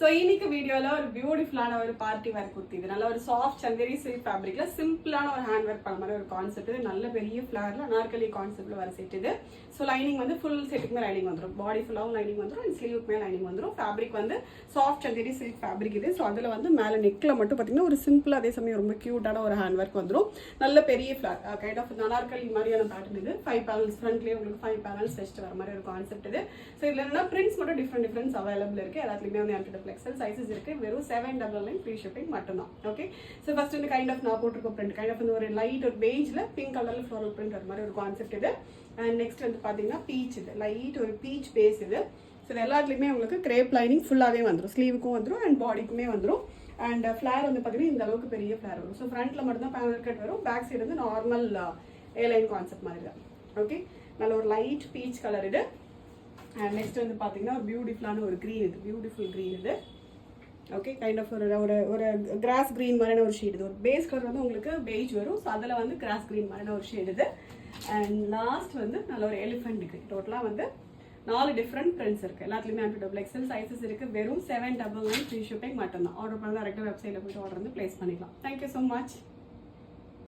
So இன்னைக்கு வீடியோவில் ஒரு பியூட்டிஃபுல்லான ஒரு பார்ட்டி வேர் குர்த்தி. இது நல்ல ஒரு சாஃப்ட் சந்தேரி சில்க் ஃபேப்ரிக்ல சிம்பிளான ஒரு ஹேண்ட் ஒர்க் பண்ண மாதிரி ஒரு கான்செப்ட். இது நல்ல பெரிய ஃபிளார்ல அனார்கலி கான்செப்ட்ல வர செட் இது. ஸோ லைனிங் வந்து ஃபுல் செட்டுக்குமே லைனிங் வந்துடும், பாடி ஃபுல்லாகவும் லைனிங் வந்துடும் அண்ட் ஸ்லீவுக்குமே லைனிங் வந்துடும். ஃபேப்ரிக் வந்து சாஃப்ட் சந்தேரி சில்க் ஃபேப்ரிக் இது. ஸோ அதில் வந்து மேலே நெக்கில் மட்டும் பார்த்தீங்கன்னா ஒரு சிம்பிள் அதே சமயம் ரொம்ப க்யூட்டான ஒரு ஹேண்ட் ஒர்க் வந்துடும். நல்ல பெரிய ஃபிளார் கைண்ட் ஆஃப் அனார்கலி மாதிரியான பேட்டர்ன் இது. 5 பேனல்ஸ் ஃப்ரண்ட்லேயே உங்களுக்கு 5 பேனல்ஸ் வச்சுட்டு வர மாதிரி ஒரு கான்செப்ட் இது. ஸோ இதில் என்னன்னா பிரிண்ட்ஸ் மட்டும் டிஃப்ரெண்ட் அவைலபிள் இருக்கு. எல்லாத்துலேயுமே வந்து எனக்கு எக்ஸல் சைஸஸ் இருக்கு. வெறும் 799 ஃப்ரீ ஷிப்பிங் மட்டும்தான். ஓகே, ஸோ ஃபர்ஸ்ட் வந்து கைண்ட் ஆஃப் நான் போட்டிருக்க பிரிண்ட் கைண்ட் ஆஃப் வந்து ஒரு லைட் ஒரு பெய்ஜ்ல பிங்க் கலர்ல ஃப்ளோரல் பிரிண்ட் வர மாதிரி ஒரு கான்செப்ட் இது. அண்ட் நெக்ஸ்ட் வந்து பாத்தீங்கன்னா பீச், இது லைட் ஒரு பீச் பேஸ் இது. ஸோ இது எல்லாத்துலேயுமே உங்களுக்கு கிரேப் லைனிங் ஃபுல்லாகவே வந்துடும், ஸ்லீவுக்கும் வந்துடும் அண்ட் பாடிக்குமே வந்துடும். அண்ட் ஃபிளார் வந்து பார்த்தீங்கன்னா இந்த அளவுக்கு பெரிய ஃபிளார் வரும். ஸோ ஃப்ரண்ட்ல மட்டும் தான் பேனல் கட் வரும், பேக் சைடு வந்து நார்மல் ஏலைன் கான்செப்ட் மாதிரி தான். ஓகே, நல்ல ஒரு லைட் பீச் கலர் இது. அண்ட் நெக்ஸ்ட் வந்து பார்த்தீங்கன்னா ஒரு பியூட்டிஃபுல்லான ஒரு க்ரீன் இது, பியூட்டிஃபுல் க்ரீன் இது. ஓகே, கைண்ட் ஆஃப் ஒரு கிராஸ் கிரீன் மாதிரியான ஒரு ஷேட் இது. ஒரு பேஸ் கலர் வந்து உங்களுக்கு பெய்ஜ் வரும், ஸோ அதில் வந்து கிராஸ் கிரீன் மாதிரியான ஒரு ஷேட் இது. அண்ட் லாஸ்ட் வந்து நல்ல ஒரு எலிஃபென்ட் கிரீன். டோட்டலாக வந்து 4 டிஃப்ரெண்ட் பிரிண்ட்ஸ் இருக்குது. எல்லாத்துலேயுமே டபுள் எக்ஸல் சைஸஸ் இருக்குது. வெறும் 799 ஃப்ரீ ஷிப்பிங் மட்டும்தான். ஆர்டர் பண்ணால் டேரெக்டாக வெப்சைட்டில் போய்ட்டு ஆர்டர் வந்து ப்ளேஸ் பண்ணிக்கலாம். Thank you so much.